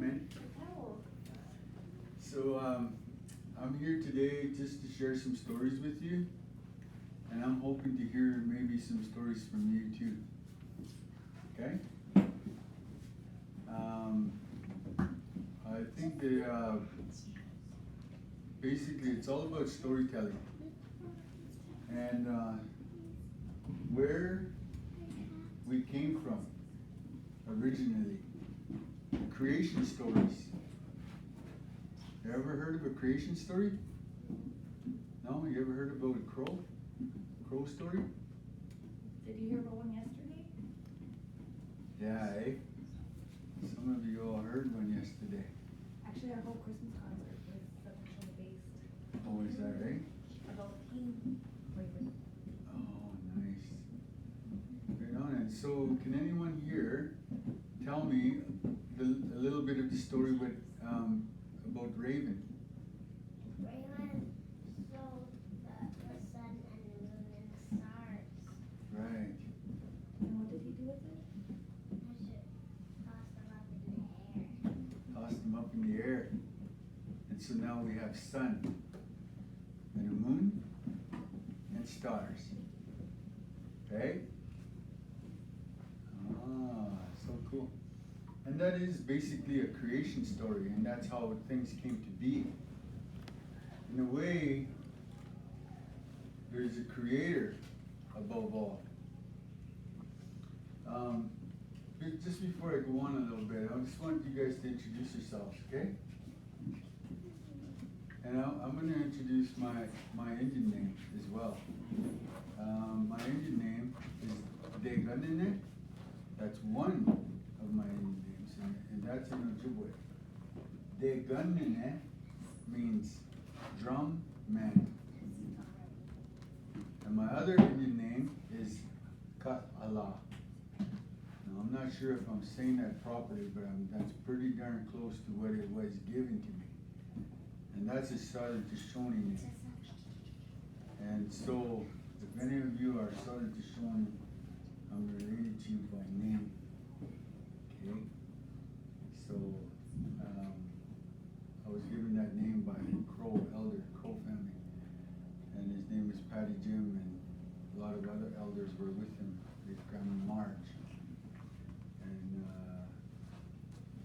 man. So I'm here today just to share some stories with you, and I'm hoping to hear maybe some stories from you too. Okay? I think that basically it's all about storytelling and where we came from originally. Creation stories. You ever heard of a creation story? No? You ever heard about a crow? Crow story? Did you hear about one yesterday? Yeah, eh? Some of you all heard one yesterday. Actually, our whole Christmas concert was sexually based. Oh, is that right? About teen flavor. Oh, nice. Right on. And so, can anyone here tell me a little bit of the story with, about Raven? Raven stole the sun and the moon and the stars. Right. And what did he do with it? I should toss them up in the air. Tossed them up in the air. And so now we have sun and a moon and stars. Okay? Ah, so cool. And that is basically a creation story, and that's how things came to be. In a way, there's a creator above all. Just before I go on a little bit, I just want you guys to introduce yourselves, okay? And I'm going to introduce my Indian name as well. My Indian name is Deganine. That's one of my Indian names, and that's in Ojibwe. Deganine means drum man. And my other Indian name is Ka'ala. Now, I'm not sure if I'm saying that properly, but that's pretty darn close to what it was given to me. And that's a Southern Shoshone name. And so, if any of you are Southern Shoshone, I'm related to you by name. Okay? So, I was given that name by a Crow elder, Crow family. And his name is Patty Jim, and a lot of other elders were with him, with Grandma Marge, and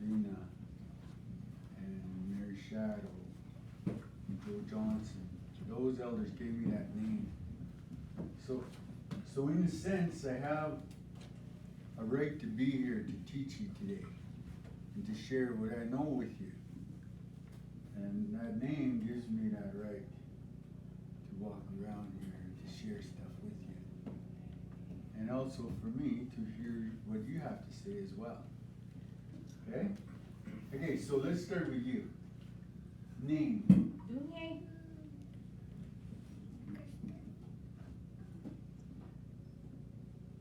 Lena, and Mary Shadow, and Joe Johnson. Those elders gave me that name. So in a sense, I have a right to be here to teach you today and to share what I know with you. And that name gives me that right to walk around here and to share stuff with you. And also for me to hear what you have to say as well. Okay? Okay, so let's start with you. Name. Dunye.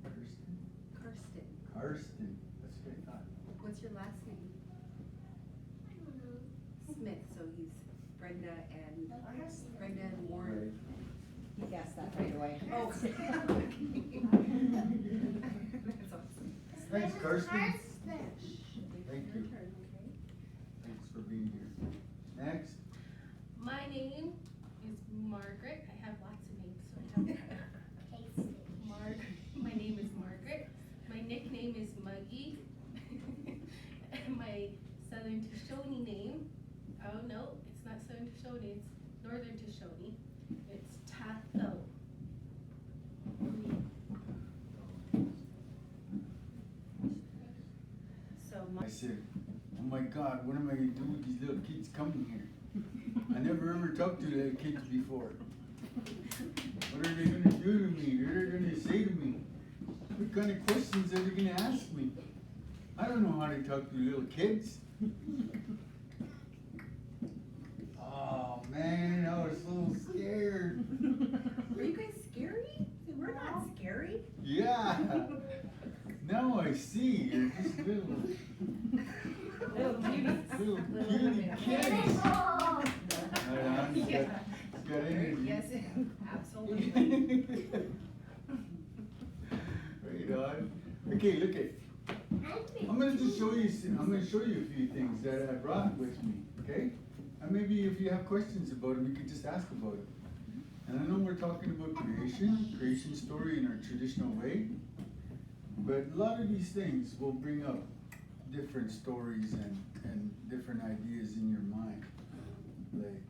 Kirsten? Karsten. Karsten. That's what I thought. What's your last name? I don't know. Smith, so he's Brenda and Warren. Right. You guessed that right away. Oh. That's awesome. Thanks, Karsten. Karsten. Thank you. Thanks for being here. Next. My name is Margaret. I have lots of names, so I have my name is Margaret. My nickname is Muggy. My Southern Shoshone name, oh no, it's not Southern Shoshone, it's Northern Shoshone. It's Tatho. So I said, oh my God, what am I going to do with these little kids coming here? I never ever talked to little kids before. What are they going to do to me? What are they going to say to me? What kind of questions are they going to ask me? I don't know how to talk to little kids. Oh man, I was so scared. Are you guys scary? We're not scary. Yeah. Now I see. You're just little cutie kids. Yeah. Got energy. Yes, absolutely. Right on. Okay, look at. I'm I'm gonna just show you, I'm gonna show you a few things that I brought with me, okay? And maybe if you have questions about them, you can just ask about it. And I know we're talking about creation story in our traditional way, but a lot of these things will bring up different stories and different ideas in your mind. Like,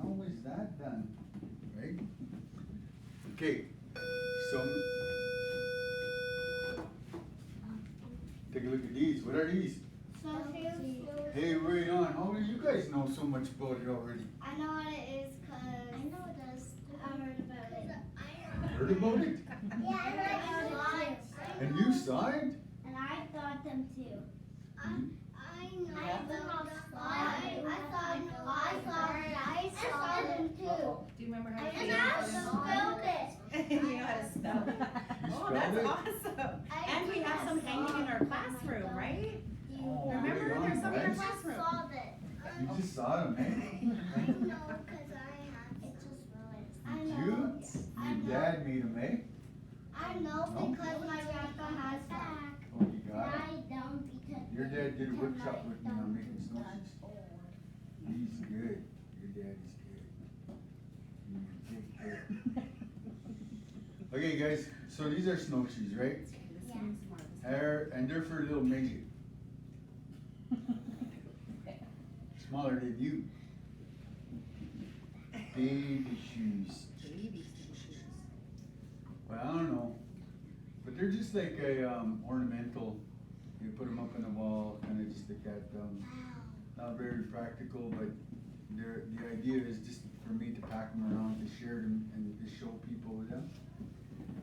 how was that done, right? Okay, so take a look at these. What are these? Hey, right on. How do you guys know so much about it already? I know what it is because I know it does. I heard about it. Heard about it? Yeah, I heard about it. And you saw it? And I thought them too. I know. I saw them too. Do you remember how to And I spelled it. You know how to spell it? You Oh, spelled that's it? awesome. And we have some hanging in our classroom, right? Oh, Remember, right on, there's some in our right? classroom. You just saw them, eh? I know because I have to spell it. Did you? Your dad made them, eh? I know No? because my grandpa has back. Oh, you got it? I don't because Your dad did a workshop with me on making snowshoes. He's good. Your dad is good. You take care. Okay, guys, so these are snowshoes, right? And they're for a little midget. Smaller than you. Baby shoes. Well, I don't know. But they're just like a ornamental. You put them up on the wall, kind of just like that. Not very practical, but the idea is just for me to pack them around, to share them, and to show people with them,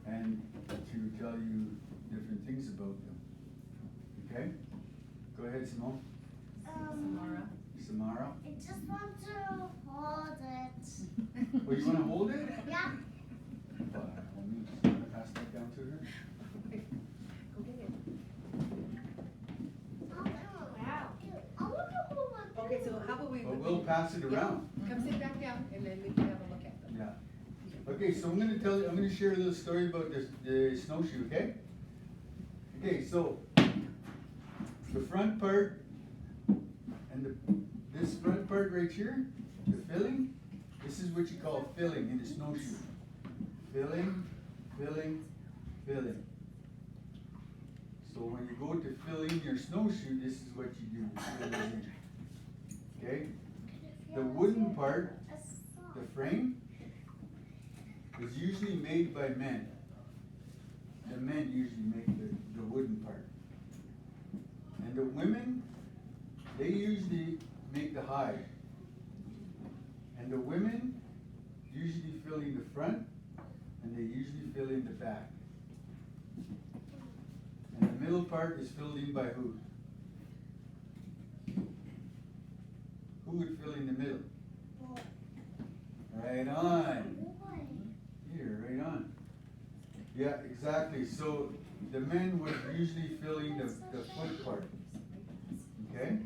and to tell you different things about them. Okay? Go ahead, Simone. Samara. I just want to hold it. Oh, you want to hold it? Yeah. By all means, you want to pass that down to her? Go get it. I want to hold it. Okay, so how about we? But we'll pass it around. Come sit back down and then we can have a look at them. Yeah. Okay, so I'm gonna share a little story about the snowshoe, okay? Okay, so the front part and this front part right here, the filling, this is what you call filling in the snowshoe. Filling, filling, filling. So when you go to fill in your snowshoe, this is what you do, fill it in. Okay? The wooden part, the frame, is usually made by men. The men usually make the wooden part. And the women, they usually make the hide. And the women usually fill in the front, and they usually fill in the back. And the middle part is filled in by who? Who would fill in the middle? Right on. Here, right on. Yeah, exactly. So the men would usually fill in the foot part. Okay?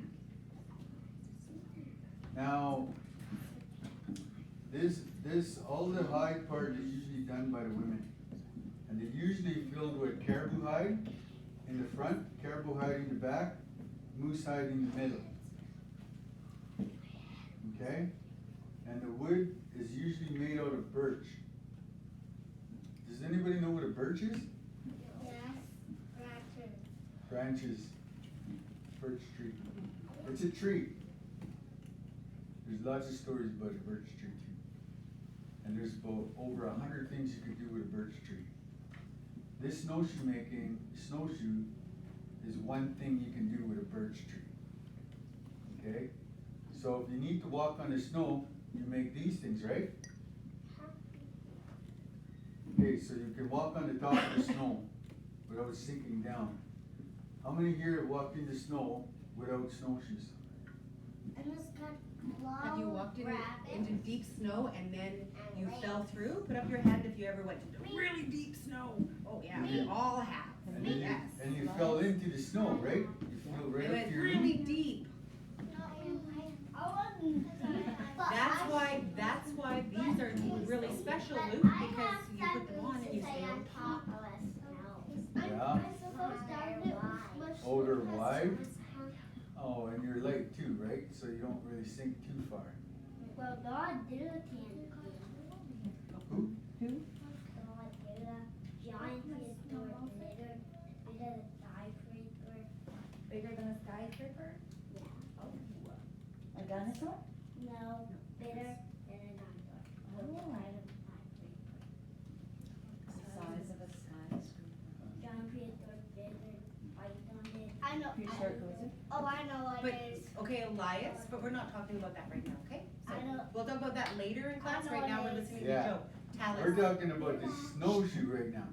Now, all the hide part is usually done by the women. And they're usually filled with caribou hide in the front, caribou hide in the back, moose hide in the middle. Okay? And the wood is usually made out of birch. Does anybody know what a birch is? Yes. Branches. Birch tree. It's a tree. There's lots of stories about a birch tree too. And there's about over 100 things you could do with a birch tree. This snowshoe is one thing you can do with a birch tree. Okay? So if you need to walk on the snow, you make these things, right? Okay, so you can walk on the top of the snow without sinking down. How many here have walked in the snow without snowshoes? Have you walked into deep snow and then you fell through? Put up your hand if you ever went into really deep snow. Oh yeah, we all have. And then Yes. you fell into the snow, right? You fell right It up went to your really knee. deep. That's why these are really special, Luke, because you put them on and you stay on top. Yeah. Oh, they're are wide. Oh, and you're light too, right? So you don't really sink too far. Well, God did a can. Who? God did a giant prehistoric bigger than a skyscraper. Bigger than a skyscraper? Yeah. Oh. A dinosaur? No, bigger than a dinosaur. Oh. The The size of a skyscraper. size of a skyscraper. Giant prehistoric lizard bites on it. I know. You sure it goes in? Oh, I know what But, it is. okay, Elias, but we're not talking about that right now, okay? So I know. we'll talk about that later in class, know right now what we're it is. listening to Yeah. Joe. Tell We're us. talking about the snowshoe right now.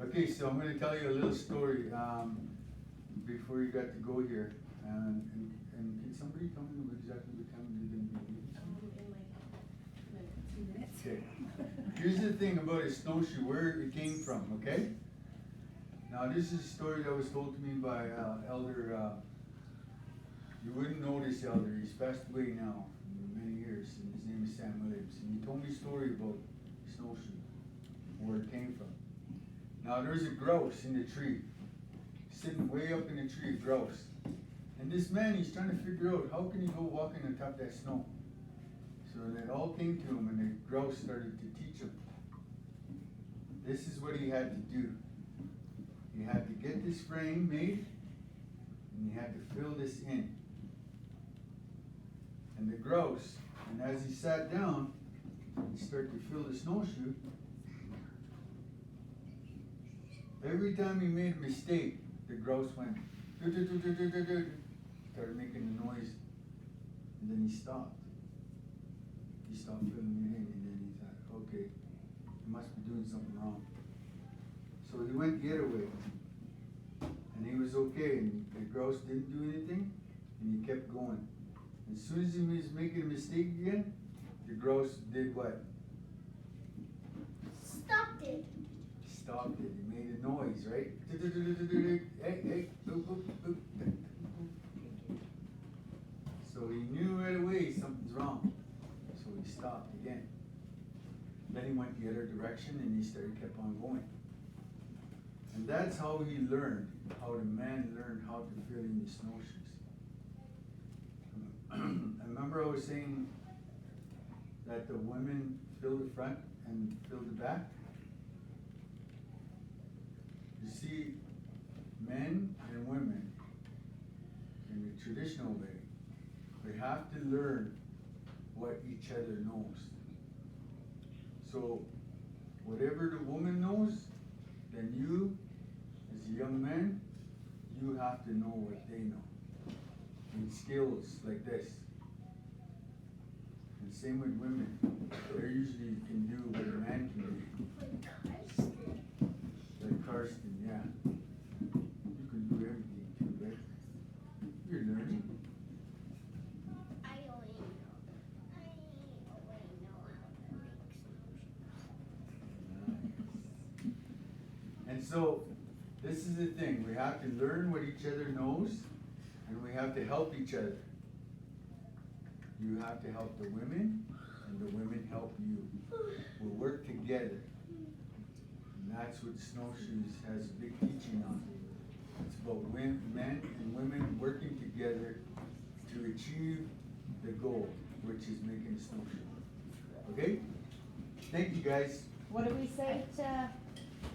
Okay, so I'm gonna tell you a little story, before you got to go here. And can somebody tell me exactly what time you're gonna be leaving? In like a minute, 2 minutes. Okay. Here's the thing about a snowshoe, where it came from, okay? Now, this is a story that was told to me by Elder, you wouldn't know this elder, he's passed away now for many years, and his name is Sam Williams. And he told me a story about snowshoe, where it came from. Now, there's a grouse in the tree, sitting way up in the tree, a grouse. And this man, he's trying to figure out, how can he go walking on top of that snow? So it all came to him, and the grouse started to teach him. This is what he had to do. He had to get this frame made, and he had to fill this in. And the grouse, and as he sat down, he started to fill the snowshoe. Every time he made a mistake, the grouse went, do-do-do-do-do-do-do, started making a noise, and then he stopped. He stopped filling it in, and then he thought, okay, he must be doing something wrong. So he went the other way, and he was okay, and the grouse didn't do anything, and he kept going. As soon as he was making a mistake again, the grouse did what? Stopped it. Stopped it. He made a noise, right? Hey, hey, boop, boop, boop. So he knew right away something's wrong. So he stopped again. Then he went the other direction, and he kept on going. And that's how he learned, how the man learned how to fill in the snowshoes. I remember I was saying that the women fill the front and fill the back. You see, men and women, in the traditional way, we have to learn what each other knows. So, whatever the woman knows, then you, as a young man, you have to know what they know. And skills like this. And same with women. They usually can do what a man can do. Like Karsten, yeah. You can do everything too, right? You're learning. I only know how to make snowshoes. And so, this is the thing. We have to learn what each other knows, and we have to help each other. You have to help the women, and the women help you. We'll work together. And that's what snowshoes has a big teaching on. It's about men and women working together to achieve the goal, which is making a snowshoe. Okay? Thank you, guys. What do we say to